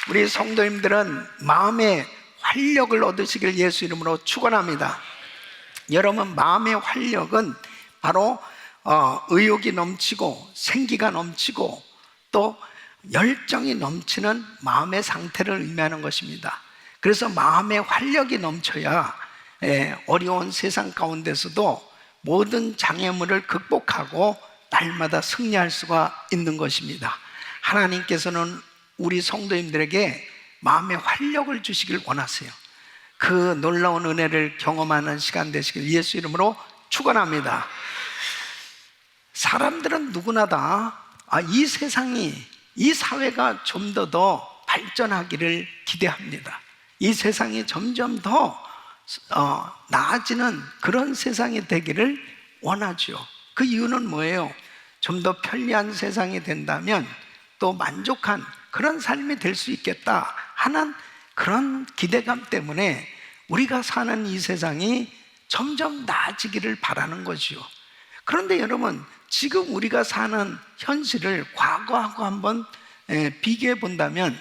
우리 성도님들은 마음의 활력을 얻으시길 예수 이름으로 축원합니다. 여러분, 마음의 활력은 바로 의욕이 넘치고 생기가 넘치고 또 열정이 넘치는 마음의 상태를 의미하는 것입니다. 그래서 마음의 활력이 넘쳐야 어려운 세상 가운데서도 모든 장애물을 극복하고 날마다 승리할 수가 있는 것입니다. 하나님께서는 우리 성도님들에게 마음의 활력을 주시길 원하세요. 그 놀라운 은혜를 경험하는 시간 되시길 예수 이름으로 축원합니다. 사람들은 누구나 다 이 세상이, 이 사회가 좀 더 발전하기를 기대합니다. 이 세상이 점점 더 나아지는 그런 세상이 되기를 원하죠. 그 이유는 뭐예요? 좀 더 편리한 세상이 된다면 또 만족한 그런 삶이 될 수 있겠다 하는 그런 기대감 때문에 우리가 사는 이 세상이 점점 나아지기를 바라는 거죠. 그런데 여러분, 지금 우리가 사는 현실을 과거하고 한번 비교해 본다면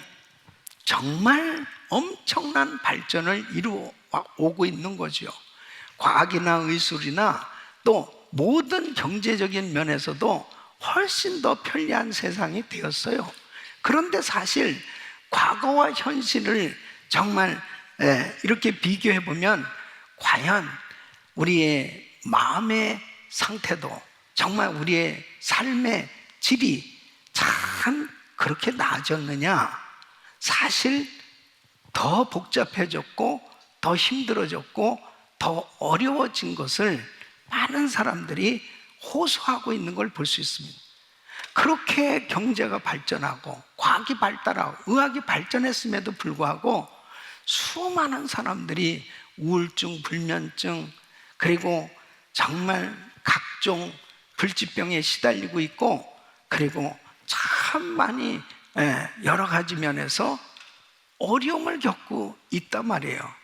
정말 엄청난 발전을 이루어오고 있는 거죠. 과학이나 의술이나 또 모든 경제적인 면에서도 훨씬 더 편리한 세상이 되었어요. 그런데 사실 과거와 현실을 정말 이렇게 비교해 보면 과연 우리의 마음의 상태도, 정말 우리의 삶의 질이 참 그렇게 나아졌느냐? 사실 더 복잡해졌고 더 힘들어졌고 더 어려워진 것을 많은 사람들이 호소하고 있는 걸 볼 수 있습니다. 그렇게 경제가 발전하고 과학이 발달하고 의학이 발전했음에도 불구하고 수많은 사람들이 우울증, 불면증, 그리고 정말 각종 불치병에 시달리고 있고, 그리고 참 많이 여러 가지 면에서 어려움을 겪고 있단 말이에요.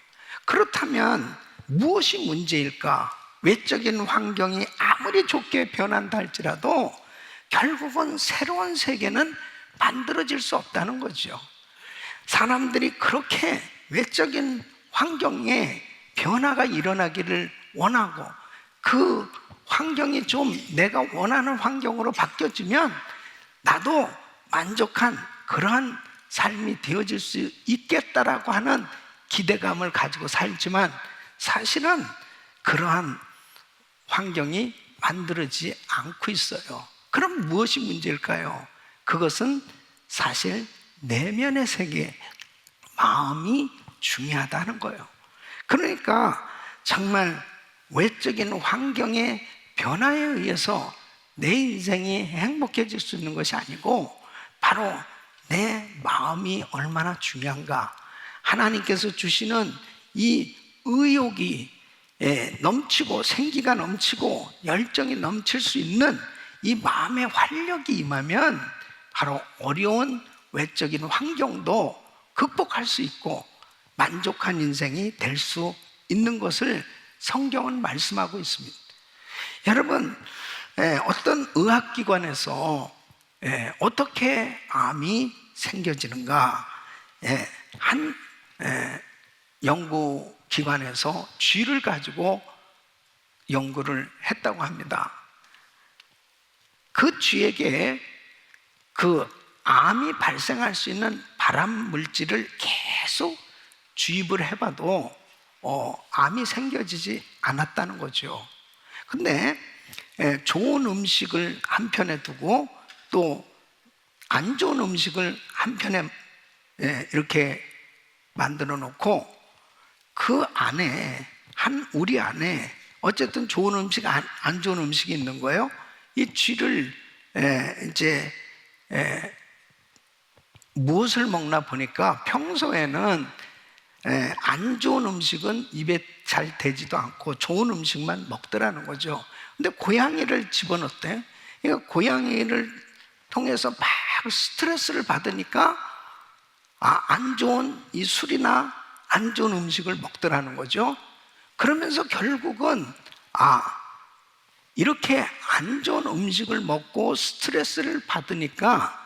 그렇다면 무엇이 문제일까? 외적인 환경이 아무리 좋게 변한다 할지라도 결국은 새로운 세계는 만들어질 수 없다는 거죠. 사람들이 그렇게 외적인 환경에 변화가 일어나기를 원하고 그 환경이 좀 내가 원하는 환경으로 바뀌어지면 나도 만족한 그러한 삶이 되어질 수 있겠다라고 하는 기대감을 가지고 살지만 사실은 그러한 환경이 만들어지지 않고 있어요. 그럼 무엇이 문제일까요? 그것은 사실 내면의 세계, 마음이 중요하다는 거예요. 그러니까 정말 외적인 환경의 변화에 의해서 내 인생이 행복해질 수 있는 것이 아니고 바로 내 마음이 얼마나 중요한가. 하나님께서 주시는 이 의욕이 넘치고 생기가 넘치고 열정이 넘칠 수 있는 이 마음의 활력이 임하면 바로 어려운 외적인 환경도 극복할 수 있고 만족한 인생이 될 수 있는 것을 성경은 말씀하고 있습니다. 여러분, 어떤 의학기관에서 어떻게 암이 생겨지는가, 한 연구기관에서 쥐를 가지고 연구를 했다고 합니다. 그 쥐에게 그 암이 발생할 수 있는 발암 물질을 계속 주입을 해봐도 암이 생겨지지 않았다는 거죠. 근데 좋은 음식을 한편에 두고 또 안 좋은 음식을 한편에 이렇게 만들어 놓고 그 안에 우리 안에 어쨌든 좋은 음식, 안 좋은 음식이 있는 거예요. 이 쥐를 이제 무엇을 먹나 보니까 평소에는 안 좋은 음식은 입에 잘 대지도 않고 좋은 음식만 먹더라는 거죠. 근데 고양이를 집어넣었대요. 그러니까 고양이를 통해서 막 스트레스를 받으니까 안 좋은 이 술이나 안 좋은 음식을 먹더라는 거죠. 그러면서 결국은 이렇게 안 좋은 음식을 먹고 스트레스를 받으니까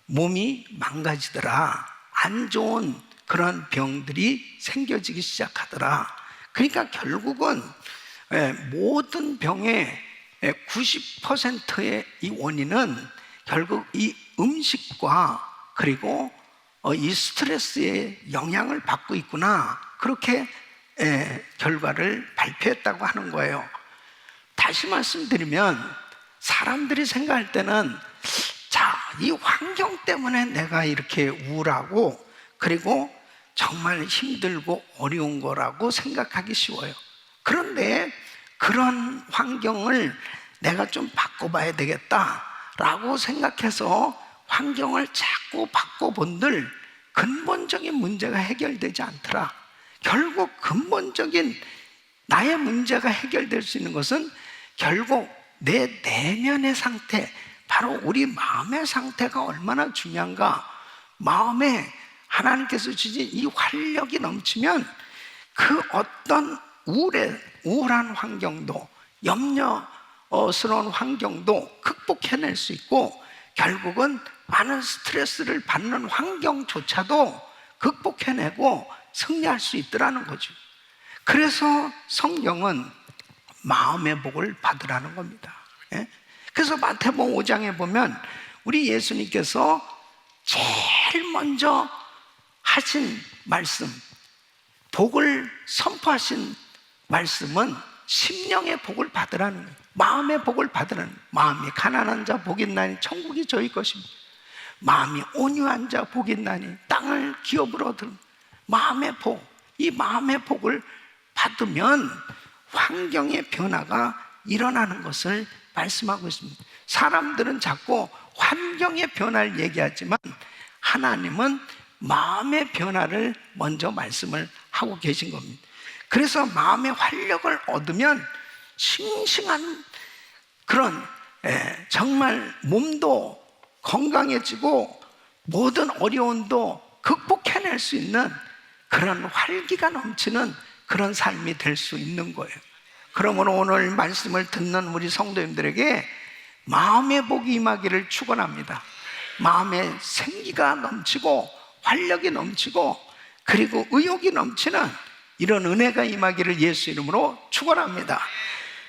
몸이 망가지더라. 안 좋은 그런 병들이 생겨지기 시작하더라. 그러니까 결국은 모든 병의 90%의 이 원인은 결국 이 음식과 그리고 이 스트레스의 영향을 받고 있구나, 그렇게 결과를 발표했다고 하는 거예요. 다시 말씀드리면 사람들이 생각할 때는 자, 이 환경 때문에 내가 이렇게 우울하고 그리고 정말 힘들고 어려운 거라고 생각하기 쉬워요. 그런데 그런 환경을 내가 좀 바꿔봐야 되겠다라고 생각해서 환경을 자꾸 바꿔본들 근본적인 문제가 해결되지 않더라. 결국 근본적인 나의 문제가 해결될 수 있는 것은 결국 내 내면의 상태, 바로 우리 마음의 상태가 얼마나 중요한가. 마음에 하나님께서 주신 이 활력이 넘치면 그 어떤 우울한 환경도, 염려스러운 환경도 극복해낼 수 있고, 결국은 많은 스트레스를 받는 환경조차도 극복해내고 승리할 수 있더라는 거죠. 그래서 성경은 마음의 복을 받으라는 겁니다. 그래서 마태복음 5장에 보면 우리 예수님께서 제일 먼저 하신 말씀, 복을 선포하신 말씀은 심령의 복을 받으라는 거예요. 마음의 복을 받으라는 거예요. 마음이 가난한 자 복이 있나니 천국이 저희 것입니다. 마음이 온유한 자 복이 있나니 땅을 기업으로 얻은 마음의 복, 이 마음의 복을 받으면 환경의 변화가 일어나는 것을 말씀하고 있습니다. 사람들은 자꾸 환경의 변화를 얘기하지만 하나님은 마음의 변화를 먼저 말씀을 하고 계신 겁니다. 그래서 마음의 활력을 얻으면 싱싱한 그런 정말 몸도 건강해지고 모든 어려움도 극복해낼 수 있는 그런 활기가 넘치는 그런 삶이 될 수 있는 거예요. 그러므로 오늘 말씀을 듣는 우리 성도님들에게 마음의 복이 임하기를 축원합니다. 마음에 생기가 넘치고 활력이 넘치고 그리고 의욕이 넘치는 이런 은혜가 임하기를 예수 이름으로 축원합니다.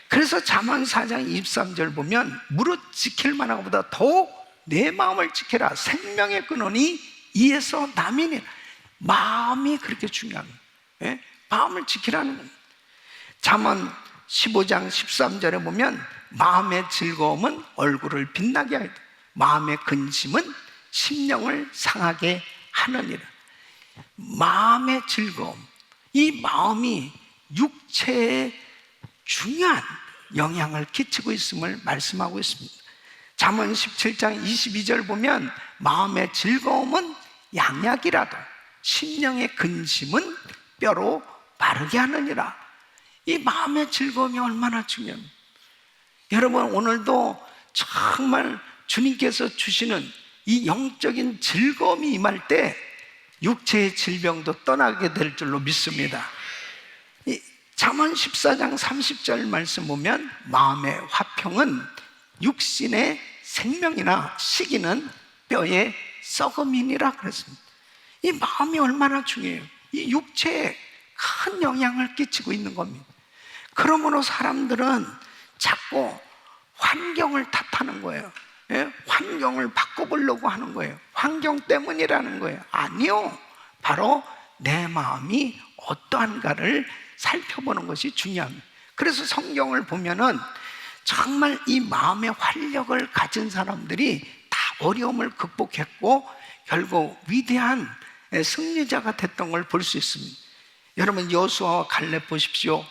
그래서 잠언 4장 23절 보면 무릇 지킬 만한 것보다 더욱 내 마음을 지켜라. 생명의 근원이 이에서 남이니라. 마음이 그렇게 중요합니다. 마음을 지키라는 겁니다. 잠언 15장 13절에 보면 마음의 즐거움은 얼굴을 빛나게 하리라. 마음의 근심은 심령을 상하게 하느니라. 마음의 즐거움, 이 마음이 육체에 중요한 영향을 끼치고 있음을 말씀하고 있습니다. 잠언 17장 22절 보면 마음의 즐거움은 양약이라도 심령의 근심은 뼈로 마르게 하느니라. 이 마음의 즐거움이 얼마나 중요합니다. 여러분, 오늘도 정말 주님께서 주시는 이 영적인 즐거움이 임할 때 육체의 질병도 떠나게 될 줄로 믿습니다. 이 잠언 14장 30절 말씀 보면 마음의 화평은 육신의 생명이나 시기는 뼈의 썩음이니라 그랬습니다. 이 마음이 얼마나 중요해요. 이 육체에 큰 영향을 끼치고 있는 겁니다. 그러므로 사람들은 자꾸 환경을 탓하는 거예요. 환경을 바꿔보려고 하는 거예요. 환경 때문이라는 거예요. 아니요, 바로 내 마음이 어떠한가를 살펴보는 것이 중요합니다. 그래서 성경을 보면은 정말 이 마음의 활력을 가진 사람들이 다 어려움을 극복했고 결국 위대한 승리자가 됐던 걸 볼 수 있습니다. 여러분, 여호수아와 갈렙 보십시오.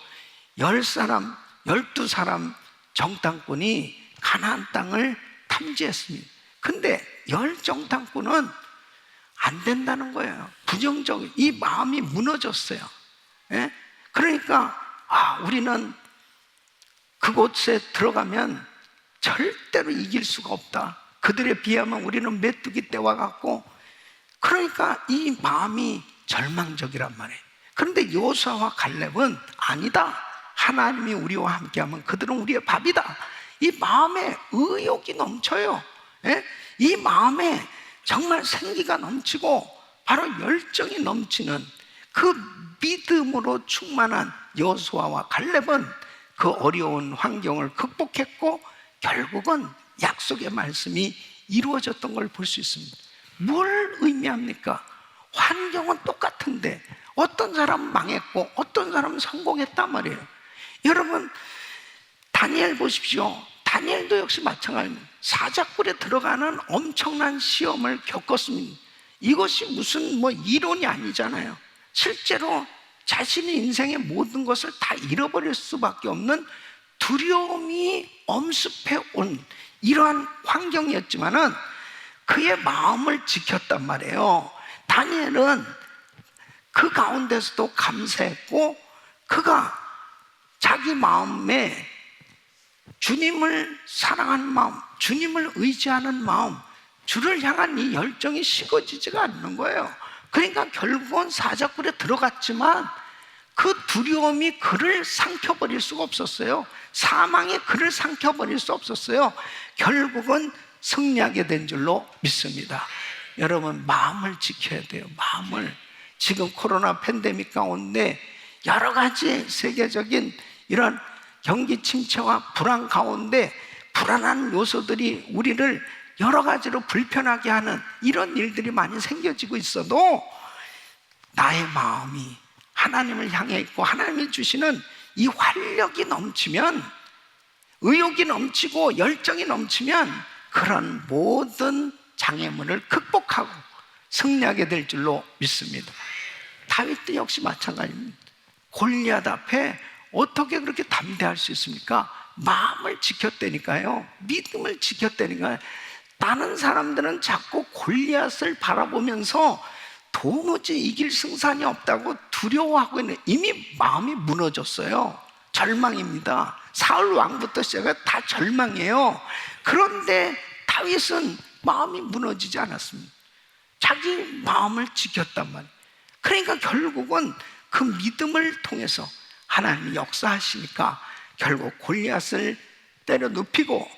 10사람, 12사람 정탐꾼이 가나안 땅을 탐지했습니다. 근데 10정탐꾼은 안 된다는 거예요. 부정적, 이 마음이 무너졌어요. 그러니까 우리는 그곳에 들어가면 절대로 이길 수가 없다. 그들에 비하면 우리는 메뚜기 떼와 같고, 그러니까 이 마음이 절망적이란 말이에요. 그런데 여호수아와 갈렙은 아니다. 하나님이 우리와 함께하면 그들은 우리의 밥이다. 이 마음에 의욕이 넘쳐요. 이 마음에 정말 생기가 넘치고 바로 열정이 넘치는 그 믿음으로 충만한 여호수아와 갈렙은 그 어려운 환경을 극복했고 결국은 약속의 말씀이 이루어졌던 걸 볼 수 있습니다. 뭘 의미합니까? 환경은 똑같은데 어떤 사람은 망했고 어떤 사람은 성공했단 말이에요. 여러분, 다니엘 보십시오. 다니엘도 역시 마찬가지입니다. 사자굴에 들어가는 엄청난 시험을 겪었습니다. 이것이 무슨 이론이 아니잖아요. 실제로 자신의 인생의 모든 것을 다 잃어버릴 수밖에 없는 두려움이 엄습해 온 이러한 환경이었지만은 그의 마음을 지켰단 말이에요. 다니엘은 그 가운데서도 감사했고 그가 자기 마음에 주님을 사랑하는 마음, 주님을 의지하는 마음, 주를 향한 이 열정이 식어지지가 않는 거예요. 그러니까 결국은 사자굴에 들어갔지만 그 두려움이 그를 삼켜버릴 수가 없었어요. 사망이 그를 삼켜버릴 수 없었어요. 결국은 승리하게 된 줄로 믿습니다. 여러분, 마음을 지켜야 돼요. 마음을. 지금 코로나 팬데믹 가운데 여러 가지 세계적인 이런 경기 침체와 불안 가운데 불안한 요소들이 우리를 여러 가지로 불편하게 하는 이런 일들이 많이 생겨지고 있어도 나의 마음이 하나님을 향해 있고 하나님이 주시는 이 활력이 넘치면, 의욕이 넘치고 열정이 넘치면 그런 모든 장애물을 극복하고 승리하게 될 줄로 믿습니다. 다윗도 역시 마찬가지입니다. 골리앗 앞에 어떻게 그렇게 담대할 수 있습니까? 마음을 지켰다니까요. 믿음을 지켰다니까요. 다른 사람들은 자꾸 골리앗을 바라보면서 도무지 이길 승산이 없다고 두려워하고 있는, 이미 마음이 무너졌어요. 절망입니다. 사울 왕부터 시작해 다 절망이에요. 그런데 다윗은 마음이 무너지지 않았습니다. 자기 마음을 지켰단 말이에요. 그러니까 결국은 그 믿음을 통해서 하나님이 역사하시니까 결국 골리앗을 때려 눕히고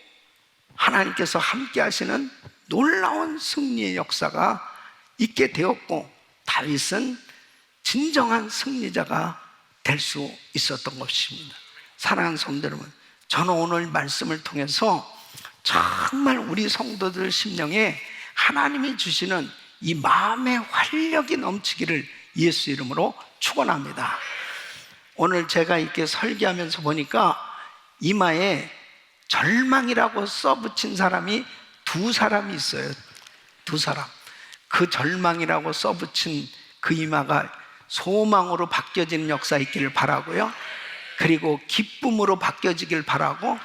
하나님께서 함께 하시는 놀라운 승리의 역사가 있게 되었고, 다윗은 진정한 승리자가 될 수 있었던 것입니다. 사랑하는 성도 여러분, 저는 오늘 말씀을 통해서 정말 우리 성도들 심령에 하나님이 주시는 이 마음의 활력이 넘치기를 예수 이름으로 축원합니다. 오늘 제가 이렇게 설교하면서 보니까 이마에 절망이라고 써붙인 사람이 두 사람이 있어요. 두 사람. 그 절망이라고 써붙인 그 이마가 소망으로 바뀌어지는 역사 있기를 바라고요. 그리고 기쁨으로 바뀌어지길 바라고,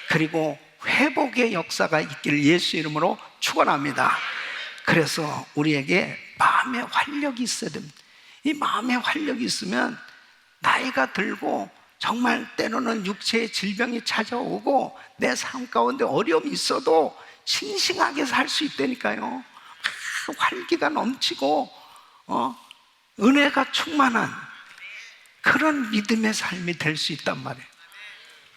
그리고 회복의 역사가 있기를 예수 이름으로 축원합니다. 그래서 우리에게 마음의 활력이 있어야 됩니다. 이 마음의 활력이 있으면 나이가 들고 정말 때로는 육체의 질병이 찾아오고 내 삶 가운데 어려움이 있어도 싱싱하게 살 수 있다니까요. 활기가 넘치고 은혜가 충만한 그런 믿음의 삶이 될 수 있단 말이에요.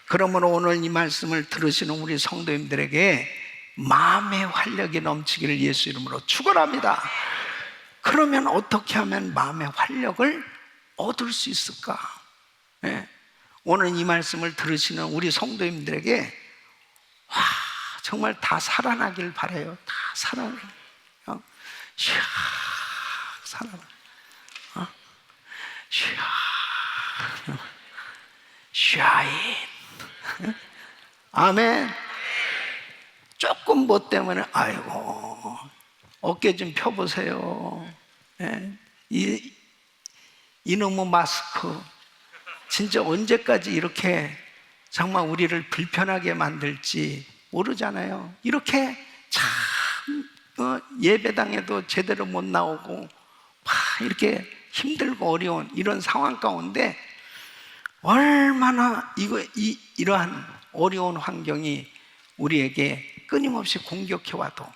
그러므로 오늘 이 말씀을 들으시는 우리 성도님들에게 마음의 활력이 넘치기를 예수 이름으로 축원합니다. 그러면 어떻게 하면 마음의 활력을 얻을 수 있을까? 네. 오늘 이 말씀을 들으시는 우리 성도님들에게 정말 다 살아나길 바라요. 다 살아나. 샥 살아나. 샤인. 아멘. 조금 뭐 때문에 아이고 어깨 좀 펴보세요. 네. 이놈의 마스크 진짜 언제까지 이렇게 정말 우리를 불편하게 만들지 모르잖아요. 이렇게 참 예배당에도 제대로 못 나오고 막 이렇게 힘들고 어려운 이런 상황 가운데 얼마나 이러한 어려운 환경이 우리에게 끊임없이 공격해 와도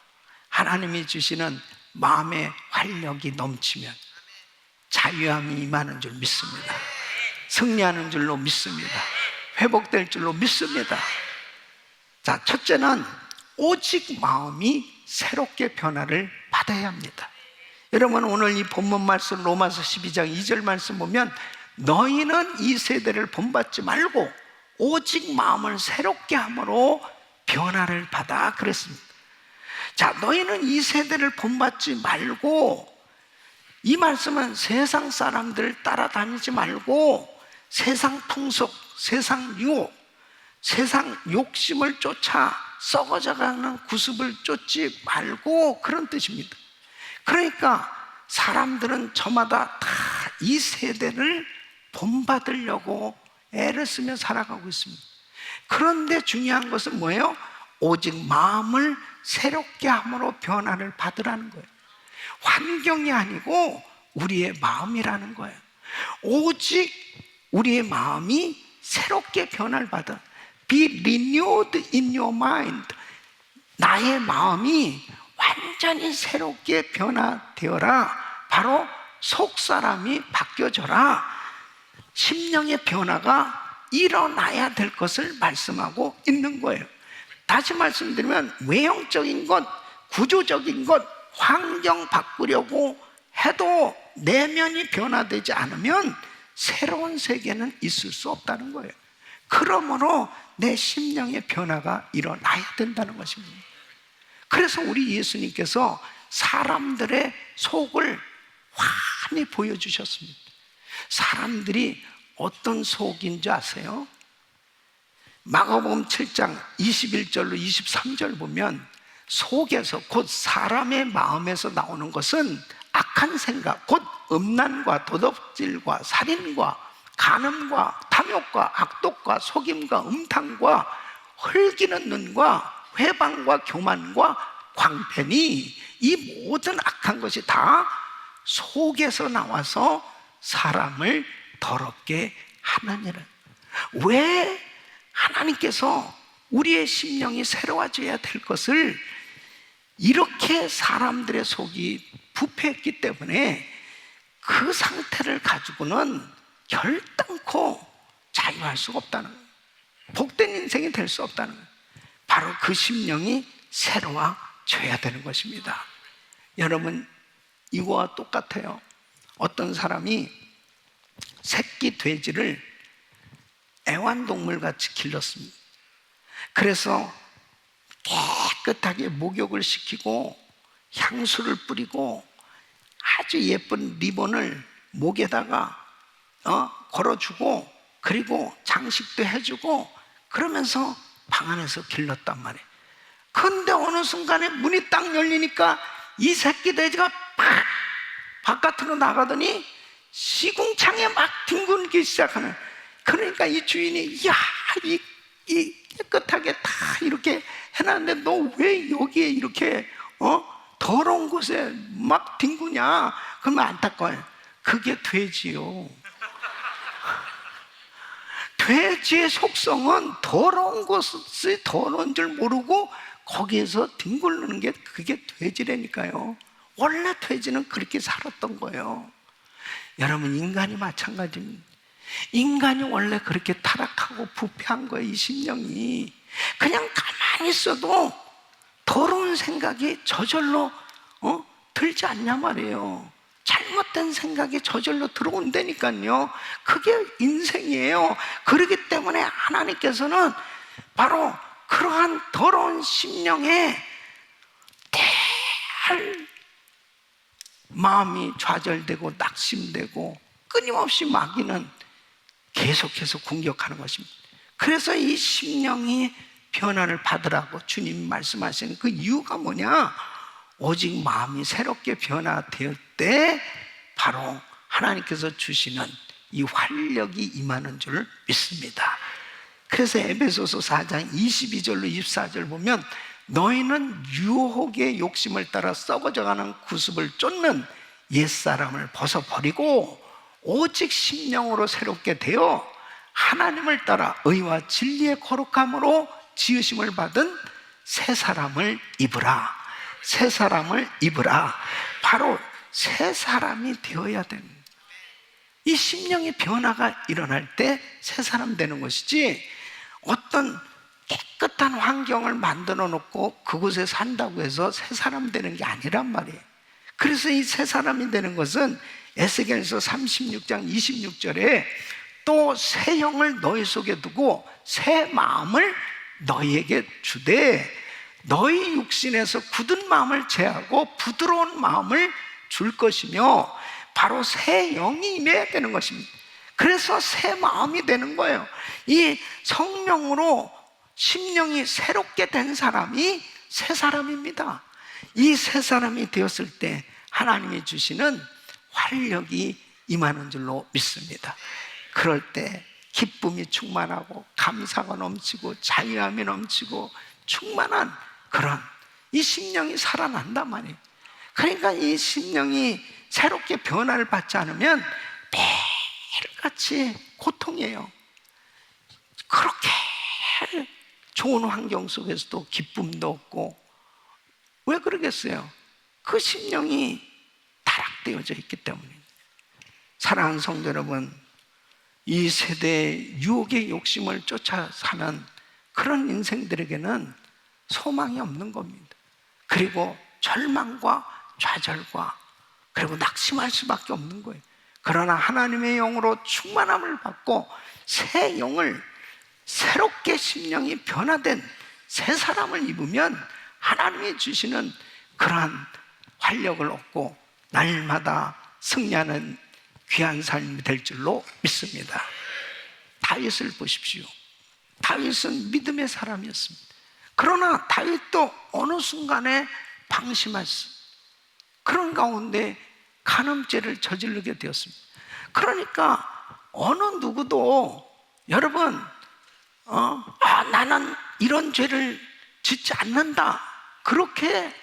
하나님이 주시는 마음의 활력이 넘치면 자유함이 임하는 줄 믿습니다. 승리하는 줄로 믿습니다. 회복될 줄로 믿습니다. 자, 첫째는 오직 마음이 새롭게 변화를 받아야 합니다. 여러분, 오늘 이 본문 말씀 로마서 12장 2절 말씀 보면 너희는 이 세대를 본받지 말고 오직 마음을 새롭게 함으로 변화를 받아 그랬습니다. 자, 너희는 이 세대를 본받지 말고, 이 말씀은 세상 사람들을 따라다니지 말고 세상 풍속, 세상 유혹, 세상 욕심을 쫓아 썩어져가는 구습을 쫓지 말고, 그런 뜻입니다. 그러니까 사람들은 저마다 다 이 세대를 본받으려고 애를 쓰며 살아가고 있습니다. 그런데 중요한 것은 뭐예요? 오직 마음을 새롭게 함으로 변화를 받으라는 거예요. 환경이 아니고 우리의 마음이라는 거예요. 오직 우리의 마음이 새롭게 변화를 받아. Be renewed in your mind. 나의 마음이 완전히 새롭게 변화되어라. 바로 속 사람이 바뀌어져라. 심령의 변화가 일어나야 될 것을 말씀하고 있는 거예요. 다시 말씀드리면 외형적인 것, 구조적인 것, 환경 바꾸려고 해도 내면이 변화되지 않으면 새로운 세계는 있을 수 없다는 거예요. 그러므로 내 심령의 변화가 일어나야 된다는 것입니다. 그래서 우리 예수님께서 사람들의 속을 환히 보여주셨습니다. 사람들이 어떤 속인 줄 아세요? 마가복음 7장 21절로 23절 보면 속에서, 곧 사람의 마음에서 나오는 것은 악한 생각, 곧 음란과 도덕질과 살인과 간음과 탐욕과 악독과 속임과 음탕과 흘기는 눈과 회방과 교만과 광팬이, 이 모든 악한 것이 다 속에서 나와서 사람을 더럽게 하느니라. 왜 하나님께서 우리의 심령이 새로워져야 될 것을 이렇게 사람들의 속이 부패했기 때문에 그 상태를 가지고는 결단코 자유할 수가 없다는 거예요. 복된 인생이 될 수 없다는 거예요. 바로 그 심령이 새로워져야 되는 것입니다. 여러분, 이거와 똑같아요. 어떤 사람이 새끼 돼지를 애완동물같이 길렀습니다. 그래서 깨끗하게 목욕을 시키고 향수를 뿌리고 아주 예쁜 리본을 목에다가 걸어주고, 그리고 장식도 해주고, 그러면서 방 안에서 길렀단 말이에요. 그런데 어느 순간에 문이 딱 열리니까 이 새끼 돼지가 팍 바깥으로 나가더니 시궁창에 막 뒹굴기 시작하는. 그러니까 이 주인이, 야, 이 깨끗하게 다 이렇게 해놨는데 너 왜 여기에 이렇게 더러운 곳에 막 뒹구냐? 그러면 안타까워요. 그게 돼지요. 돼지의 속성은 더러운 것이 더러운 줄 모르고 거기에서 뒹굴르는 게, 그게 돼지라니까요. 원래 돼지는 그렇게 살았던 거예요. 여러분, 인간이 마찬가지입니다. 인간이 원래 그렇게 타락하고 부패한 거예요. 이 심령이 그냥 가만히 있어도 더러운 생각이 저절로 들지 않냐 말이에요. 잘못된 생각이 저절로 들어온다니까요. 그게 인생이에요. 그렇기 때문에 하나님께서는 바로 그러한 더러운 심령에 대할 마음이 좌절되고 낙심되고 끊임없이 마귀는 계속해서 공격하는 것입니다. 그래서 이 심령이 변화를 받으라고 주님 말씀하시는 그 이유가 뭐냐? 오직 마음이 새롭게 변화될 때 바로 하나님께서 주시는 이 활력이 임하는 줄 믿습니다. 그래서 에베소서 4장 22절로 24절 보면 너희는 유혹의 욕심을 따라 썩어져가는 구습을 쫓는 옛사람을 벗어버리고 오직 심령으로 새롭게 되어 하나님을 따라 의와 진리의 거룩함으로 지으심을 받은 새 사람을 입으라. 새 사람을 입으라. 바로 새 사람이 되어야 됩니다. 이 심령의 변화가 일어날 때 새 사람 되는 것이지, 어떤 깨끗한 환경을 만들어 놓고 그곳에 산다고 해서 새 사람 되는 게 아니란 말이에요. 그래서 이 새 사람이 되는 것은 에스겔서 36장 26절에 또 새 영을 너희 속에 두고 새 마음을 너희에게 주되 너희 육신에서 굳은 마음을 제하고 부드러운 마음을 줄 것이며 바로 새 영이 임해야 되는 것입니다. 그래서 새 마음이 되는 거예요. 이 성령으로 심령이 새롭게 된 사람이 새 사람입니다. 이 새 사람이 되었을 때 하나님이 주시는 활력이 임하는 줄로 믿습니다. 그럴 때 기쁨이 충만하고 감사가 넘치고 자유함이 넘치고 충만한 그런 이 심령이 살아난단 말이에요. 그러니까 이 심령이 새롭게 변화를 받지 않으면 매일같이 고통이에요. 그렇게 좋은 환경 속에서도 기쁨도 없고, 왜 그러겠어요? 그 심령이 타락되어져 있기 때문입니다. 사랑하는 성도 여러분, 이 세대의 유혹의 욕심을 쫓아 사는 그런 인생들에게는 소망이 없는 겁니다. 그리고 절망과 좌절과 그리고 낙심할 수밖에 없는 거예요. 그러나 하나님의 영으로 충만함을 받고 새 영을, 새롭게 심령이 변화된 새 사람을 입으면 하나님이 주시는 그러한 활력을 얻고 날마다 승리하는 귀한 삶이 될 줄로 믿습니다. 다윗을 보십시오. 다윗은 믿음의 사람이었습니다. 그러나 다윗도 어느 순간에 방심했어요. 그런 가운데 간음죄를 저지르게 되었습니다. 그러니까 어느 누구도 여러분 나는 이런 죄를 짓지 않는다 그렇게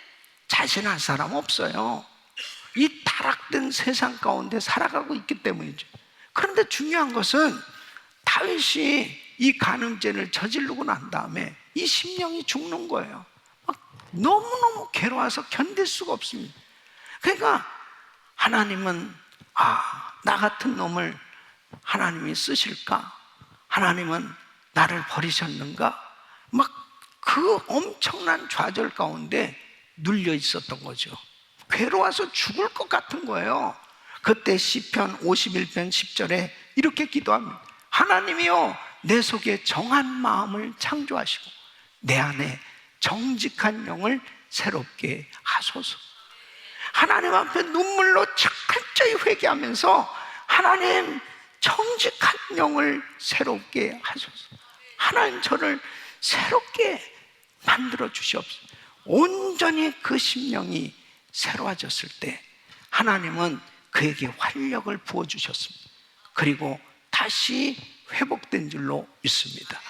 자신할 사람 없어요. 이 타락된 세상 가운데 살아가고 있기 때문이죠. 그런데 중요한 것은 다윗이 이 간음죄를 저지르고 난 다음에 이 심령이 죽는 거예요. 막 너무너무 괴로워서 견딜 수가 없습니다. 그러니까 하나님은 나 같은 놈을 하나님이 쓰실까? 하나님은 나를 버리셨는가? 막 그 엄청난 좌절 가운데 눌려 있었던 거죠. 괴로워서 죽을 것 같은 거예요. 그때 시편 51편 10절에 이렇게 기도합니다. 하나님이여 내 속에 정한 마음을 창조하시고 내 안에 정직한 영을 새롭게 하소서. 하나님 앞에 눈물로 철저히 회개하면서 하나님 정직한 영을 새롭게 하소서. 하나님 저를 새롭게 만들어 주시옵소서. 온전히 그 심령이 새로워졌을 때 하나님은 그에게 활력을 부어주셨습니다. 그리고 다시 회복된 줄로 믿습니다.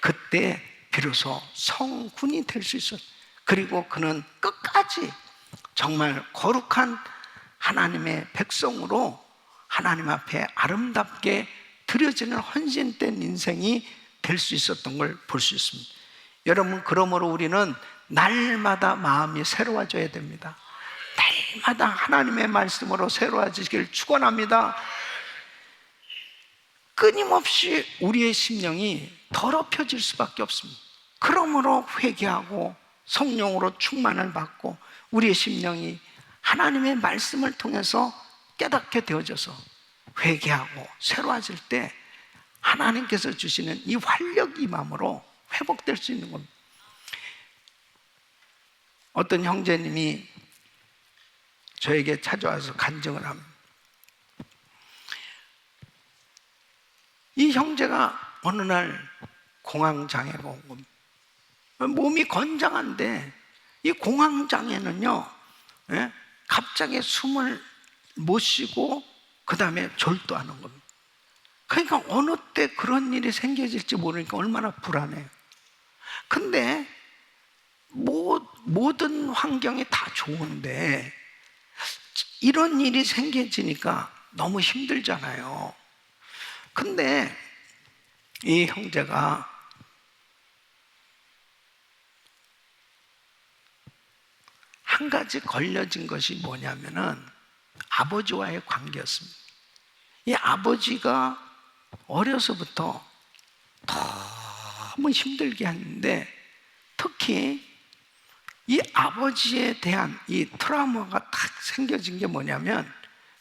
그때 비로소 성군이 될 수 있었어요. 그리고 그는 끝까지 정말 거룩한 하나님의 백성으로 하나님 앞에 아름답게 드려지는 헌신된 인생이 될 수 있었던 걸 볼 수 있습니다. 여러분, 그러므로 우리는 날마다 마음이 새로워져야 됩니다. 날마다 하나님의 말씀으로 새로워지길 축원합니다. 끊임없이 우리의 심령이 더럽혀질 수밖에 없습니다. 그러므로 회개하고 성령으로 충만을 받고 우리의 심령이 하나님의 말씀을 통해서 깨닫게 되어져서 회개하고 새로워질 때 하나님께서 주시는 이 활력이 임함으로 회복될 수 있는 겁니다. 어떤 형제님이 저에게 찾아와서 간증을 합니다. 이 형제가 어느 날 공황장애가 온 겁니다. 몸이 건장한데 이 공황장애는요, 갑자기 숨을 못 쉬고 그 다음에 절도하는 겁니다. 그러니까 어느 때 그런 일이 생겨질지 모르니까 얼마나 불안해요. 근데 모든 환경이 다 좋은데 이런 일이 생겨지니까 너무 힘들잖아요. 근데 이 형제가 한 가지 걸려진 것이 뭐냐면은 아버지와의 관계였습니다. 이 아버지가 어려서부터 너무 힘들게 했는데 특히 이 아버지에 대한 이 트라우마가 딱 생겨진 게 뭐냐면,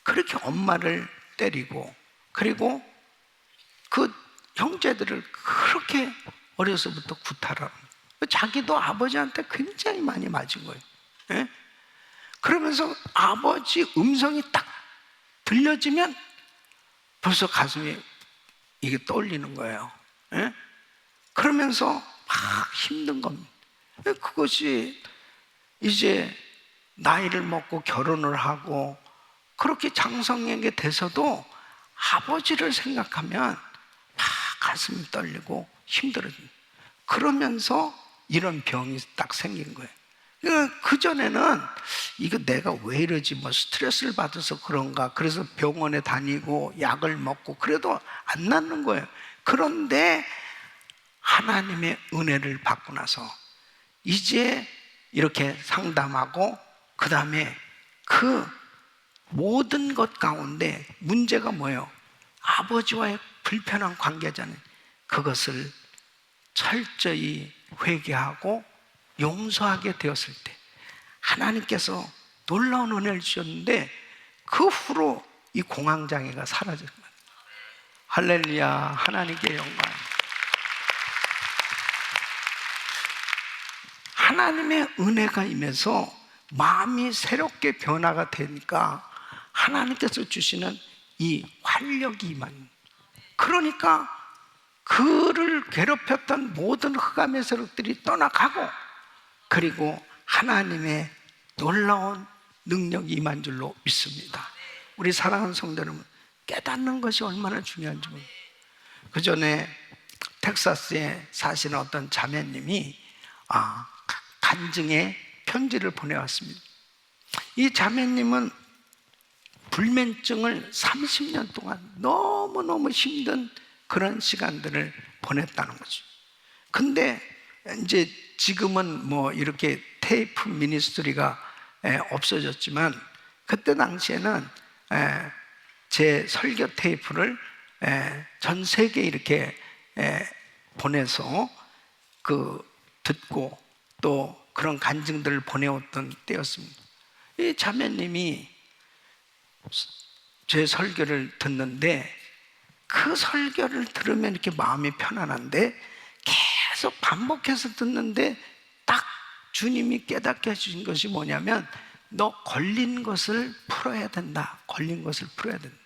그렇게 엄마를 때리고, 그리고 그 형제들을 그렇게 어려서부터 구타하고, 자기도 아버지한테 굉장히 많이 맞은 거예요. 예? 그러면서 아버지 음성이 딱 들려지면 벌써 가슴이 이게 떠올리는 거예요. 예? 그러면서 막 힘든 겁니다. 그것이 이제 나이를 먹고 결혼을 하고 그렇게 장성하게 돼서도 아버지를 생각하면 막 가슴이 떨리고 힘들어집니다. 그러면서 이런 병이 딱 생긴 거예요. 그전에는 이거 내가 왜 이러지, 뭐 스트레스를 받아서 그런가, 그래서 병원에 다니고 약을 먹고 그래도 안 낫는 거예요. 그런데 하나님의 은혜를 받고 나서 이제 이렇게 상담하고, 그 다음에 그 모든 것 가운데 문제가 뭐예요? 아버지와의 불편한 관계잖아요. 그것을 철저히 회개하고 용서하게 되었을 때 하나님께서 놀라운 은혜를 주셨는데, 그 후로 이 공황장애가 사라진 거예요. 할렐루야, 하나님께 영광. 하나님의 은혜가 임해서 마음이 새롭게 변화가 되니까 하나님께서 주시는 이 활력이 임한, 그러니까 그를 괴롭혔던 모든 흑암의 세력들이 떠나가고, 그리고 하나님의 놀라운 능력이 임한 줄로 믿습니다. 우리 사랑하는 성도 여러분, 깨닫는 것이 얼마나 중요한지 모릅니다. 그 전에 텍사스에 사시는 어떤 자매님이 간증에 편지를 보내왔습니다. 이 자매님은 불면증을 30년 동안 너무너무 힘든 그런 시간들을 보냈다는 거죠. 근데 이제 지금은 뭐 이렇게 테이프 미니스트리가 없어졌지만, 그때 당시에는 제 설교 테이프를 전 세계에 이렇게 보내서 듣고 또 그런 간증들을 보내왔던 때였습니다. 이 자매님이 제 설교를 듣는데, 그 설교를 들으면 이렇게 마음이 편안한데 계속 반복해서 듣는데 딱 주님이 깨닫게 해주신 것이 뭐냐면, 너 걸린 것을 풀어야 된다. 걸린 것을 풀어야 된다.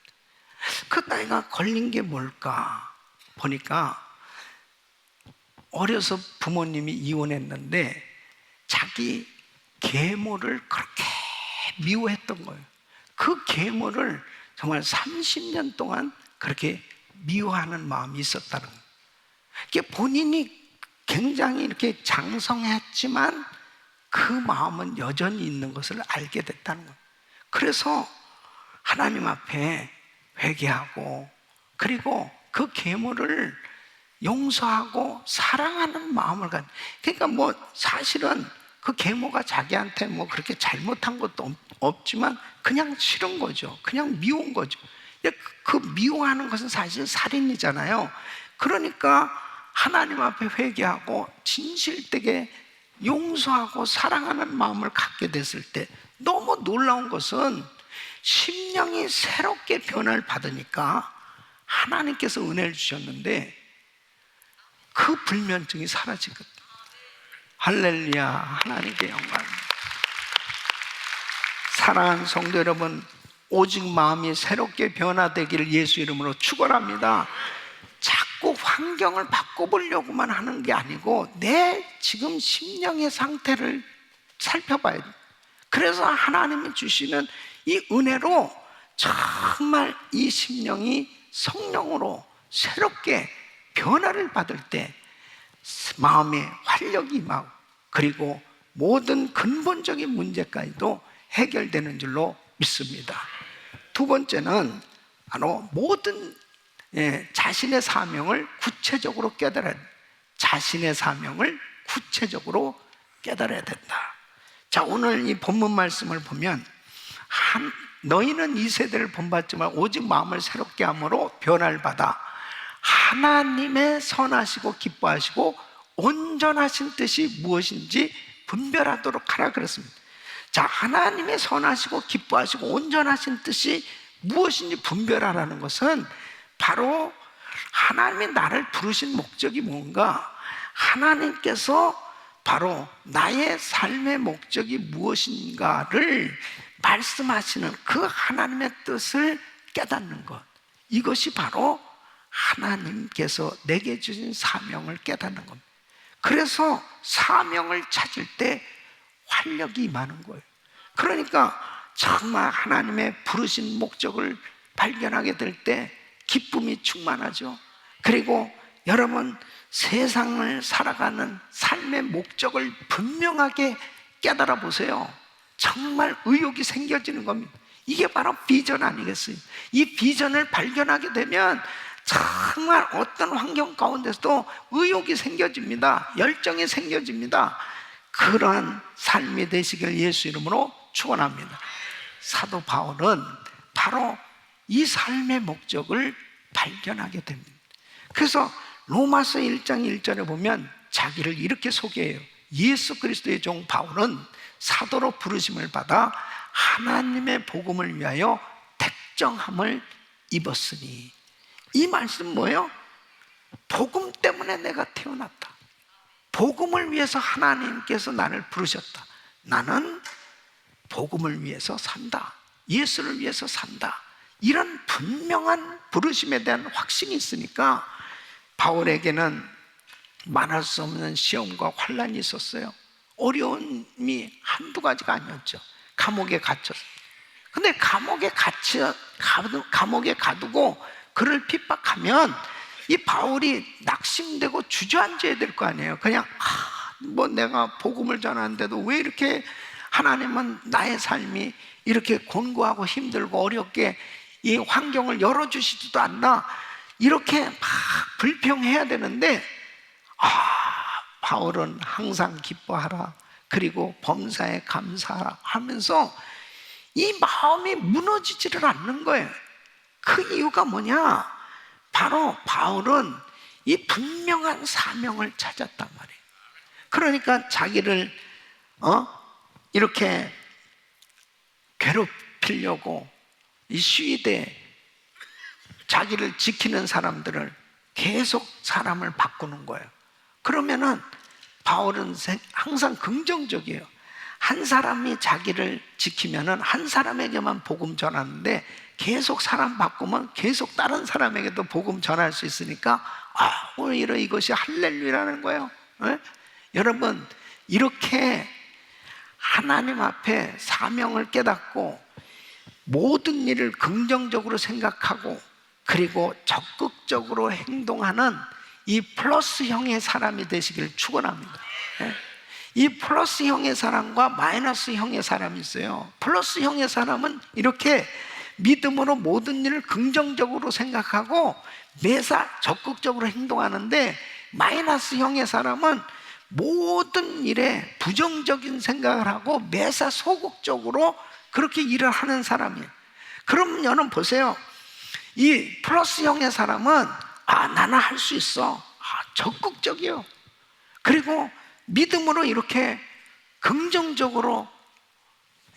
그 나이가 걸린 게 뭘까 보니까, 어려서 부모님이 이혼했는데 자기 계모를 그렇게 미워했던 거예요. 그 계모를 정말 30년 동안 그렇게 미워하는 마음이 있었다는 거예요. 이게 본인이 굉장히 이렇게 장성했지만 그 마음은 여전히 있는 것을 알게 됐다는 거예요. 그래서 하나님 앞에 회개하고, 그리고 그 계모를 용서하고 사랑하는 마음을 가진. 그러니까 뭐 사실은 그 계모가 자기한테 뭐 그렇게 잘못한 것도 없지만 그냥 싫은 거죠. 그냥 미운 거죠. 그 미워하는 것은 사실 살인이잖아요. 그러니까 하나님 앞에 회개하고 진실되게 용서하고 사랑하는 마음을 갖게 됐을 때, 너무 놀라운 것은 심령이 새롭게 변화를 받으니까 하나님께서 은혜를 주셨는데 그 불면증이 사라지거든요. 할렐루야, 하나님께 영광. 사랑하는 성도 여러분, 오직 마음이 새롭게 변화되기를 예수 이름으로 축원합니다. 자꾸 환경을 바꿔보려고만 하는 게 아니고 내 지금 심령의 상태를 살펴봐야 돼요. 그래서 하나님이 주시는 이 은혜로 정말 이 심령이 성령으로 새롭게 변화를 받을 때 마음에 활력이 임하고, 그리고 모든 근본적인 문제까지도 해결되는 줄로 믿습니다. 두 번째는 바로 모든 자신의 사명을 구체적으로 깨달아야 된다. 자신의 사명을 구체적으로 깨달아야 된다. 자, 오늘 이 본문 말씀을 보면 너희는 이 세대를 본받지만 오직 마음을 새롭게 함으로 변화를 받아 하나님의 선하시고 기뻐하시고 온전하신 뜻이 무엇인지 분별하도록 하라 그랬습니다. 자, 하나님의 선하시고 기뻐하시고 온전하신 뜻이 무엇인지 분별하라는 것은 바로 하나님이 나를 부르신 목적이 뭔가, 하나님께서 바로 나의 삶의 목적이 무엇인가를 말씀하시는 그 하나님의 뜻을 깨닫는 것, 이것이 바로 하나님께서 내게 주신 사명을 깨닫는 겁니다. 그래서 사명을 찾을 때 활력이 임하는 거예요. 그러니까 정말 하나님의 부르신 목적을 발견하게 될 때 기쁨이 충만하죠. 그리고 여러분, 세상을 살아가는 삶의 목적을 분명하게 깨달아 보세요. 정말 의욕이 생겨지는 겁니다. 이게 바로 비전 아니겠어요? 이 비전을 발견하게 되면 정말 어떤 환경 가운데서도 의욕이 생겨집니다. 열정이 생겨집니다. 그러한 삶이 되시길 예수 이름으로 축원합니다. 사도 바울은 바로 이 삶의 목적을 발견하게 됩니다. 그래서 로마서 1장 1절에 보면 자기를 이렇게 소개해요. 예수 그리스도의 종 바울은 사도로 부르심을 받아 하나님의 복음을 위하여 택정함을 입었으니, 이 말씀 뭐예요? 복음 때문에 내가 태어났다. 복음을 위해서 하나님께서 나를 부르셨다. 나는 복음을 위해서 산다. 예수를 위해서 산다. 이런 분명한 부르심에 대한 확신이 있으니까 바울에게는 말할 수 없는 시험과 환난이 있었어요. 어려움이 한두 가지가 아니었죠. 감옥에 갇혔어요. 근데 감옥에 가두고 그를 핍박하면 이 바울이 낙심되고 주저앉아야 될 거 아니에요. 그냥 뭐 내가 복음을 전하는데도 왜 이렇게 하나님은 나의 삶이 이렇게 곤고하고 힘들고 어렵게 이 환경을 열어주시지도 않나, 이렇게 막 불평해야 되는데, 바울은 항상 기뻐하라, 그리고 범사에 감사하라 하면서 이 마음이 무너지지를 않는 거예요. 그 이유가 뭐냐? 바로 바울은 이 분명한 사명을 찾았단 말이에요. 그러니까 자기를 이렇게 괴롭히려고 이 시위대, 자기를 지키는 사람들을 계속 사람을 바꾸는 거예요. 그러면은 바울은 항상 긍정적이에요. 한 사람이 자기를 지키면은 한 사람에게만 복음 전하는데, 계속 사람 바꾸면 계속 다른 사람에게도 복음 전할 수 있으니까 오히려 이것이 할렐루야라는 거예요. 네? 여러분, 이렇게 하나님 앞에 사명을 깨닫고 모든 일을 긍정적으로 생각하고 그리고 적극적으로 행동하는 이 플러스형의 사람이 되시길 축원합니다. 이 플러스형의 사람과 마이너스형의 사람이 있어요. 플러스형의 사람은 이렇게 믿음으로 모든 일을 긍정적으로 생각하고 매사 적극적으로 행동하는데, 마이너스형의 사람은 모든 일에 부정적인 생각을 하고 매사 소극적으로 그렇게 일을 하는 사람이에요. 그럼 여러분 보세요. 이 플러스형의 사람은 나는 할 수 있어. 적극적이에요. 그리고 믿음으로 이렇게 긍정적으로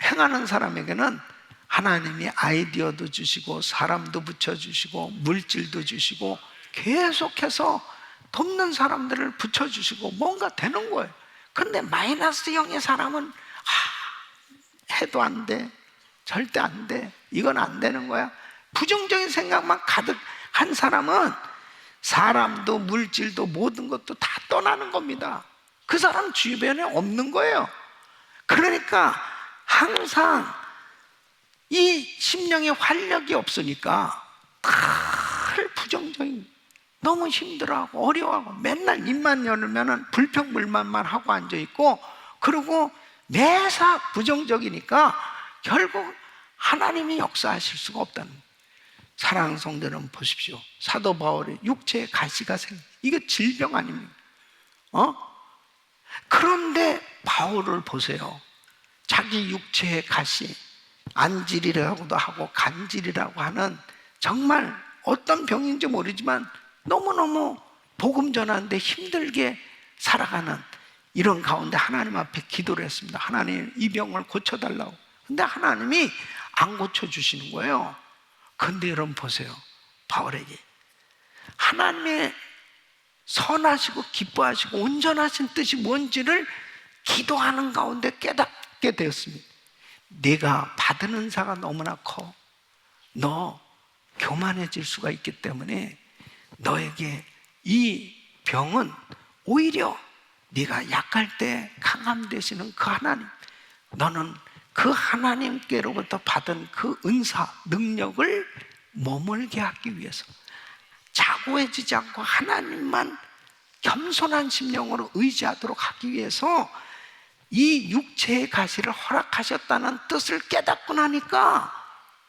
행하는 사람에게는 하나님이 아이디어도 주시고 사람도 붙여주시고 물질도 주시고 계속해서 돕는 사람들을 붙여주시고 뭔가 되는 거예요. 그런데 마이너스형의 사람은 해도 안 돼, 절대 안 돼, 이건 안 되는 거야. 부정적인 생각만 가득한 사람은 사람도 물질도 모든 것도 다 떠나는 겁니다. 그 사람 주변에 없는 거예요. 그러니까 항상 이 심령의 활력이 없으니까 늘 부정적인, 너무 힘들어하고 어려워하고 맨날 입만 열으면 불평불만만 하고 앉아있고, 그리고 매사 부정적이니까 결국 하나님이 역사하실 수가 없다는 거예요. 사랑하는 성도는 보십시오. 사도 바울의 육체에 가시가 이게 질병 아닙니까? 그런데 바울을 보세요. 자기 육체의 가시, 안질이라고도 하고 간질이라고 하는, 정말 어떤 병인지 모르지만 너무너무 복음 전하는데 힘들게 살아가는 이런 가운데 하나님 앞에 기도를 했습니다. 하나님, 이 병을 고쳐달라고. 근데 하나님이 안 고쳐주시는 거예요. 근데 여러분 보세요. 바울에게 하나님의 선하시고 기뻐하시고 온전하신 뜻이 뭔지를 기도하는 가운데 깨닫게 되었습니다. 내가 받은 은사가 너무나 커. 너 교만해질 수가 있기 때문에 너에게 이 병은 오히려 네가 약할 때 강함 되시는 그 하나님, 너는 그 하나님께로부터 받은 그 은사, 능력을 머물게 하기 위해서 자고해지지 않고 하나님만 겸손한 심령으로 의지하도록 하기 위해서 이 육체의 가시를 허락하셨다는 뜻을 깨닫고 나니까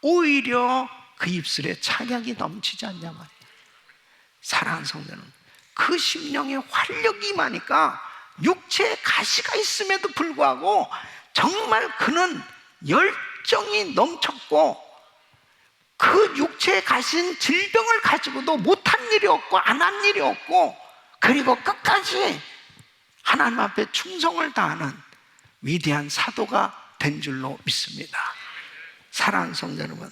오히려 그 입술에 착약이 넘치지 않냐 말이에요. 사랑하는 성도는 그 심령에 활력이 임하니까 육체에 가시가 있음에도 불구하고 정말 그는 열정이 넘쳤고 그 육체에 가신 질병을 가지고도 못한 일이 없고 안 한 일이 없고 그리고 끝까지 하나님 앞에 충성을 다하는 위대한 사도가 된 줄로 믿습니다. 사랑하는 성도 여러분,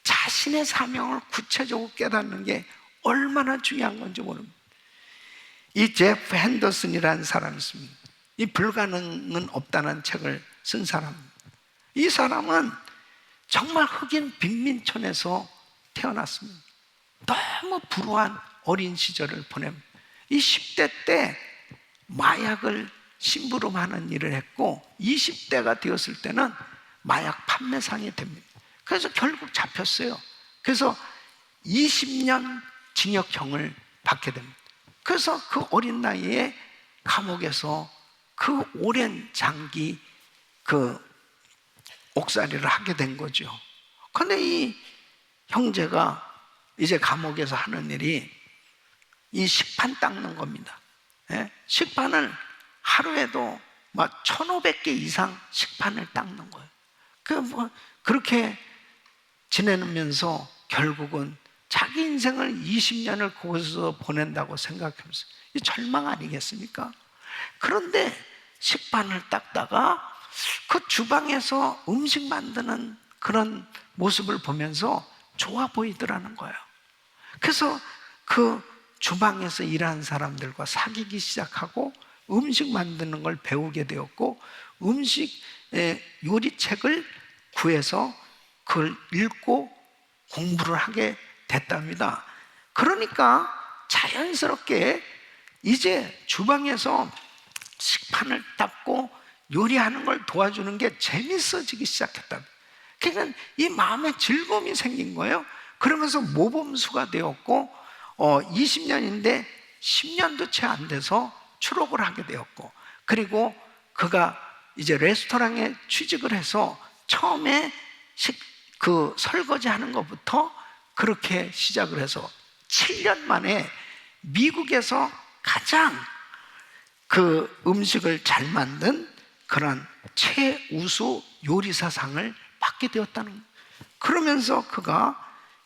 자신의 사명을 구체적으로 깨닫는 게 얼마나 중요한 건지 모릅니다. 이 제프 핸더슨이라는 사람이 있습니다. 이 불가능은 없다는 책을 쓴 사람입니다. 이 사람은 정말 흑인 빈민촌에서 태어났습니다. 너무 불우한 어린 시절을 보냅니다. 이 10대 때 마약을 심부름하는 일을 했고 20대가 되었을 때는 마약 판매상이 됩니다. 그래서 결국 잡혔어요. 그래서 20년 징역형을 받게 됩니다. 그래서 그 어린 나이에 감옥에서 그 오랜 장기 그 옥살이를 하게 된 거죠. 그런데 이 형제가 이제 감옥에서 하는 일이 이 식판 닦는 겁니다. 예? 식판을 하루에도 막 1,500개 이상 식판을 닦는 거예요. 그렇게 지내면서 결국은 자기 인생을 20년을 거기서 보낸다고 생각하면서 이 절망 아니겠습니까? 그런데 식판을 닦다가 그 주방에서 음식 만드는 그런 모습을 보면서 좋아 보이더라는 거예요. 그래서 그 주방에서 일하는 사람들과 사귀기 시작하고 음식 만드는 걸 배우게 되었고 음식 요리책을 구해서 그걸 읽고 공부를 하게 됐답니다. 그러니까 자연스럽게 이제 주방에서 식판을 닦고 요리하는 걸 도와주는 게 재밌어지기 시작했답니다. 그러니까 이 마음에 즐거움이 생긴 거예요. 그러면서 모범수가 되었고 20년인데 10년도 채 안 돼서 출업을 하게 되었고 그리고 그가 이제 레스토랑에 취직을 해서 처음에 그 설거지 하는 것부터 그렇게 시작을 해서 7년 만에 미국에서 가장 그 음식을 잘 만든 그런 최우수 요리사상을 받게 되었다는 거예요. 그러면서 그가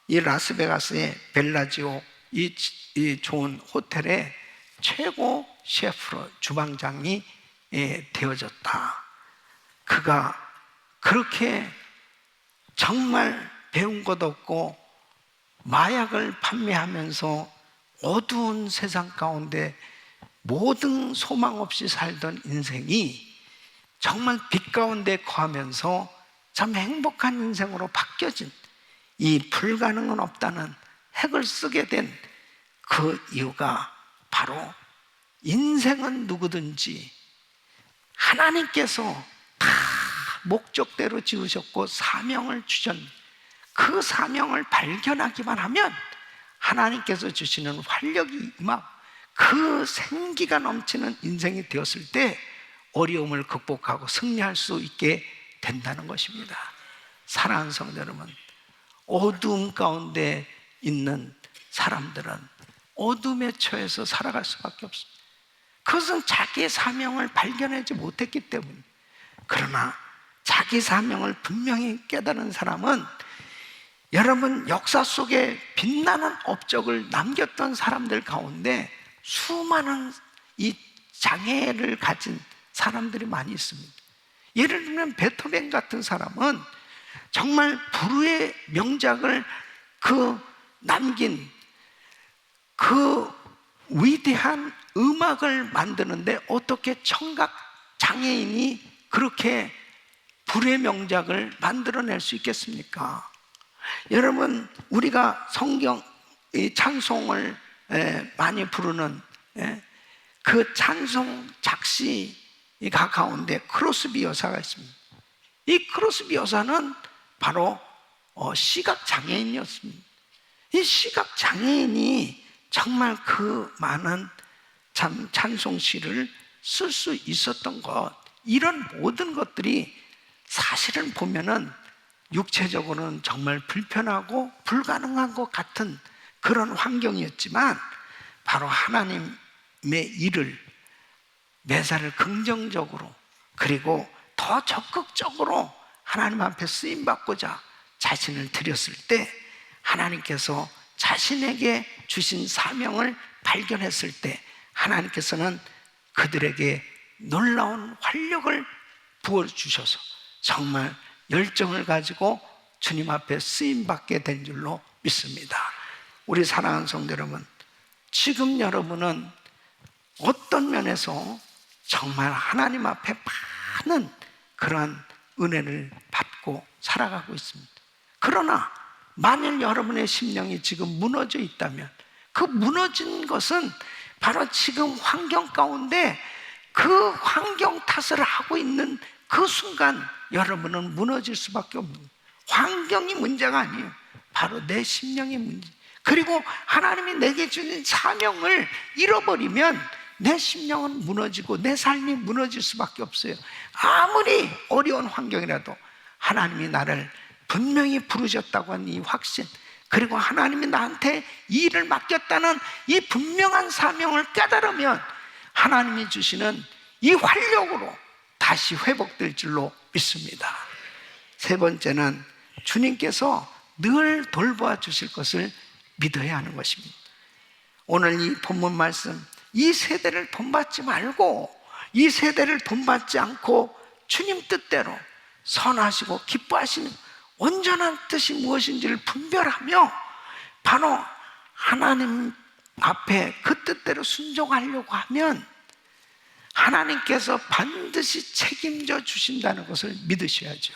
이 라스베가스의 벨라지오 이 좋은 호텔의 최고 셰프로 주방장이 되어졌다. 그가 그렇게 정말 배운 것 없고 마약을 판매하면서 어두운 세상 가운데 모든 소망 없이 살던 인생이 정말 빛 가운데 거하면서 참 행복한 인생으로 바뀌어진 이 불가능은 없다는 핵을 쓰게 된 그 이유가 바로 인생은 누구든지 하나님께서 다 목적대로 지으셨고 사명을 주셨는데 그 사명을 발견하기만 하면 하나님께서 주시는 활력이 임하고 그 생기가 넘치는 인생이 되었을 때 어려움을 극복하고 승리할 수 있게 된다는 것입니다. 사랑하는 성도 여러분, 어두움 가운데 있는 사람들은 어둠에 처해서 살아갈 수밖에 없습니다. 그것은 자기의 사명을 발견하지 못했기 때문에. 그러나 자기 사명을 분명히 깨달은 사람은 여러분 역사 속에 빛나는 업적을 남겼던 사람들 가운데 수많은 이 장애를 가진 사람들이 많이 있습니다. 예를 들면 베토벤 같은 사람은 정말 불후의 명작을 남긴 그 위대한 음악을 만드는데 어떻게 청각 장애인이 그렇게 불후의 명작을 만들어낼 수 있겠습니까? 여러분, 우리가 성경 이 찬송을 많이 부르는 그 찬송 작시가 가운데 크로스비 여사가 있습니다. 이 크로스비 여사는 바로 시각 장애인이었습니다. 이 시각 장애인이 정말 그 많은 찬송시를 쓸 수 있었던 것, 이런 모든 것들이 사실은 보면은 육체적으로는 정말 불편하고 불가능한 것 같은 그런 환경이었지만, 바로 하나님의 일을 매사를 긍정적으로, 그리고 더 적극적으로 하나님 앞에 쓰임받고자 자신을 드렸을 때, 하나님께서 자신에게 주신 사명을 발견했을 때 하나님께서는 그들에게 놀라운 활력을 부어주셔서 정말 열정을 가지고 주님 앞에 쓰임받게 된 줄로 믿습니다. 우리 사랑하는 성도 여러분, 지금 여러분은 어떤 면에서 정말 하나님 앞에 많은 그러한 은혜를 받고 살아가고 있습니다. 그러나 만일 여러분의 심령이 지금 무너져 있다면, 그 무너진 것은 바로 지금 환경 가운데 그 환경 탓을 하고 있는 그 순간 여러분은 무너질 수밖에 없는, 환경이 문제가 아니에요. 바로 내 심령의 문제. 그리고 하나님이 내게 주신 사명을 잃어버리면 내 심령은 무너지고 내 삶이 무너질 수밖에 없어요. 아무리 어려운 환경이라도 하나님이 나를 분명히 부르셨다고 하는 이 확신, 그리고 하나님이 나한테 이 일을 맡겼다는 이 분명한 사명을 깨달으면 하나님이 주시는 이 활력으로 다시 회복될 줄로 믿습니다. 세 번째는 주님께서 늘 돌보아 주실 것을 믿어야 하는 것입니다. 오늘 이 본문 말씀, 이 세대를 본받지 말고, 이 세대를 본받지 않고 주님 뜻대로 선하시고 기뻐하시는 온전한 뜻이 무엇인지를 분별하며 바로 하나님 앞에 그 뜻대로 순종하려고 하면 하나님께서 반드시 책임져 주신다는 것을 믿으셔야죠.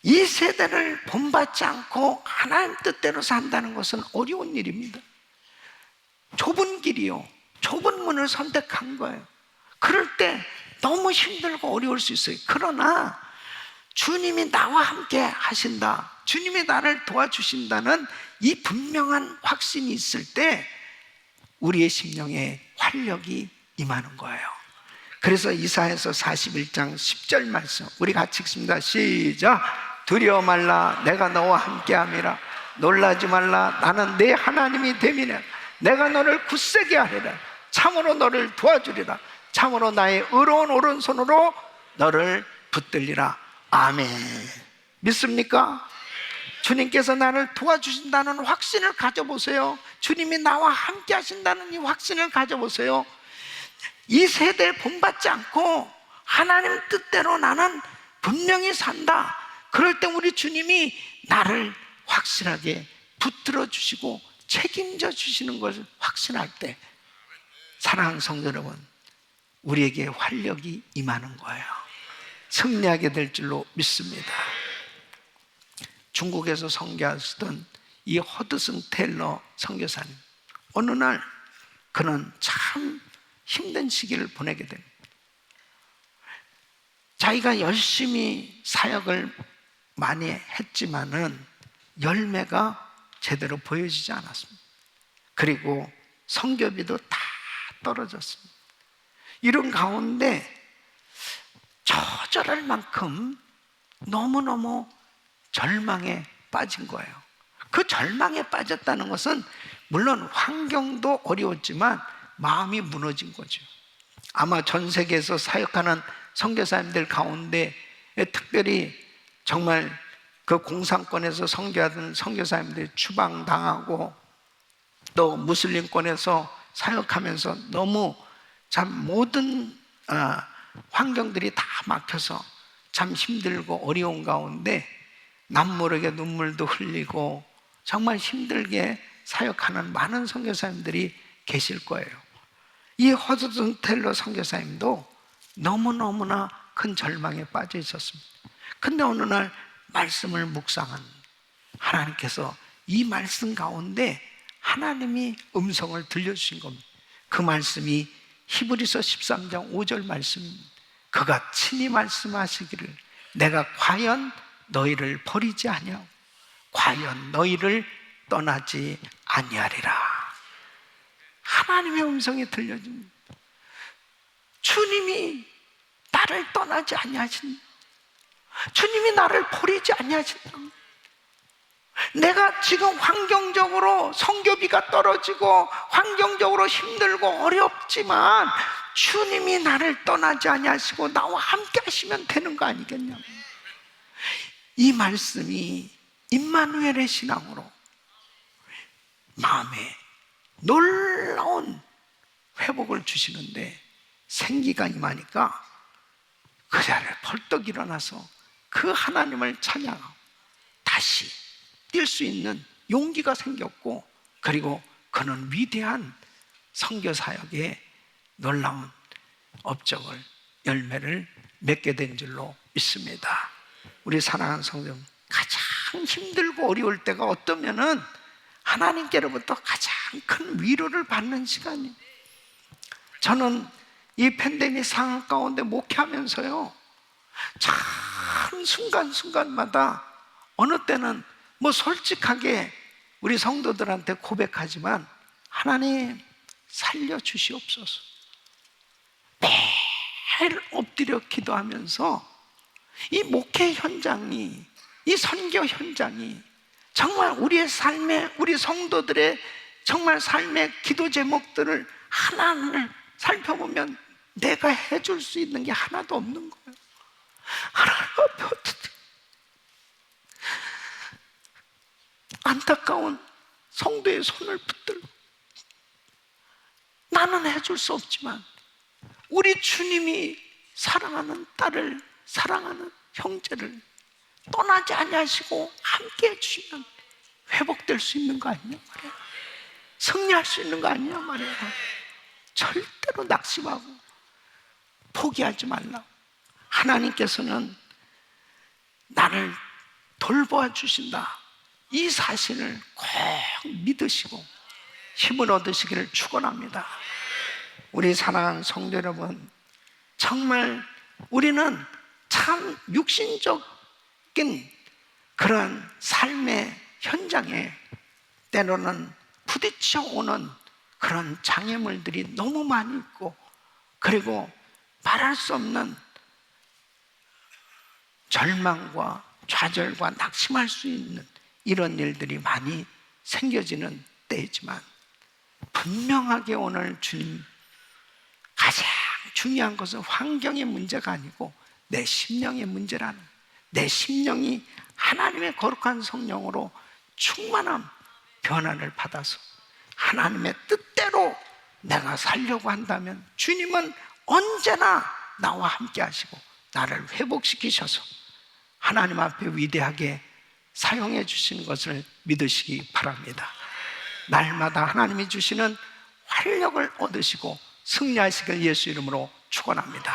이 세대를 본받지 않고 하나님 뜻대로 산다는 것은 어려운 일입니다. 좁은 길이요, 좁은 문을 선택한 거예요. 그럴 때 너무 힘들고 어려울 수 있어요. 그러나 주님이 나와 함께 하신다, 주님이 나를 도와주신다는 이 분명한 확신이 있을 때 우리의 심령에 활력이 임하는 거예요. 그래서 이사야서 41장 10절 말씀 우리 같이 읽습니다. 시작. 두려워 말라, 내가 너와 함께함이라. 놀라지 말라, 나는 네 하나님이 됨이라. 내가 너를 굳세게 하리라. 참으로 너를 도와주리라. 참으로 나의 의로운 오른손으로 너를 붙들리라. 아멘. 믿습니까? 주님께서 나를 도와주신다는 확신을 가져보세요. 주님이 나와 함께 하신다는 이 확신을 가져보세요. 이 세대를 본받지 않고 하나님 뜻대로 나는 분명히 산다. 그럴 때 우리 주님이 나를 확실하게 붙들어 주시고 책임져 주시는 것을 확신할 때, 사랑하는 성도 여러분, 우리에게 활력이 임하는 거예요. 승리하게 될 줄로 믿습니다. 중국에서 선교하시던 이 허드슨 테일러 선교사님, 어느 날 그는 참 힘든 시기를 보내게 됩니다. 자기가 열심히 사역을 많이 했지만은 열매가 제대로 보여지지 않았습니다. 그리고 선교비도 다 떨어졌습니다. 이런 가운데 처절할 만큼 너무너무 절망에 빠진 거예요. 그 절망에 빠졌다는 것은 물론 환경도 어려웠지만 마음이 무너진 거죠. 아마 전 세계에서 사역하는 선교사님들 가운데 특별히 정말 그 공산권에서 선교하던 선교사님들이 추방당하고 또 무슬림권에서 사역하면서 너무 참 모든 환경들이 다 막혀서 참 힘들고 어려운 가운데 남모르게 눈물도 흘리고 정말 힘들게 사역하는 많은 선교사님들이 계실 거예요. 이 허드슨 텔러 선교사님도 너무너무나 큰 절망에 빠져 있었습니다. 근데 어느 날 말씀을 묵상한 하나님께서 이 말씀 가운데 하나님이 음성을 들려주신 겁니다. 그 말씀이 히브리서 13장 5절 말씀입니다. 그가 친히 말씀하시기를 내가 과연 너희를 버리지 아니하고 과연 너희를 떠나지 아니하리라. 하나님의 음성이 들려줍니다. 주님이 나를 떠나지 아니하신다. 주님이 나를 버리지 아니하신다. 내가 지금 환경적으로 선교비가 떨어지고 환경적으로 힘들고 어렵지만 주님이 나를 떠나지 아니하시고 나와 함께 하시면 되는 거 아니겠냐. 이 말씀이 임마누엘의 신앙으로 마음에 놀라운 회복을 주시는데 생기가 임하니까 그 자리에 벌떡 일어나서 그 하나님을 찬양하고 다시 뛸 수 있는 용기가 생겼고, 그리고 그는 위대한 선교사역의 놀라운 업적을 열매를 맺게 된 줄로 믿습니다. 우리 사랑하는 성도, 가장 힘들고 어려울 때가 어떠면은 하나님께로부터 가장 큰 위로를 받는 시간이에요. 저는 이 팬데믹 상황 가운데 목회하면서요, 참 순간순간마다 어느 때는 뭐 솔직하게 우리 성도들한테 고백하지만 하나님 살려주시옵소서. 매일 엎드려 기도하면서 이 목회 현장이, 이 선교 현장이 정말 우리의 삶에, 우리 성도들의 정말 삶의 기도 제목들을 하나하나 살펴보면 내가 해줄 수 있는 게 하나도 없는 거예요. 하나님 앞에 어떻게 안타까운 성도의 손을 붙들고, 나는 해줄 수 없지만 우리 주님이 사랑하는 딸을, 사랑하는 형제를 떠나지 아니하시고 함께 해주시면 회복될 수 있는 거 아니냐 말이야. 승리할 수 있는 거 아니냐 말이야. 절대로 낙심하고 포기하지 말라. 하나님께서는 나를 돌보아 주신다, 이 사실을 꼭 믿으시고 힘을 얻으시기를 축원합니다. 우리 사랑하는 성도 여러분, 정말 우리는 참 육신적인 그런 삶의 현장에 때로는 부딪혀 오는 그런 장애물들이 너무 많이 있고, 그리고 말할 수 없는 절망과 좌절과 낙심할 수 있는 이런 일들이 많이 생겨지는 때이지만, 분명하게 오늘 주님, 가장 중요한 것은 환경의 문제가 아니고 내 심령의 문제라는, 내 심령이 하나님의 거룩한 성령으로 충만한 변화를 받아서 하나님의 뜻대로 내가 살려고 한다면 주님은 언제나 나와 함께 하시고 나를 회복시키셔서 하나님 앞에 위대하게 사용해 주시는 것을 믿으시기 바랍니다. 날마다 하나님이 주시는 활력을 얻으시고 승리하시길 예수 이름으로 축원합니다.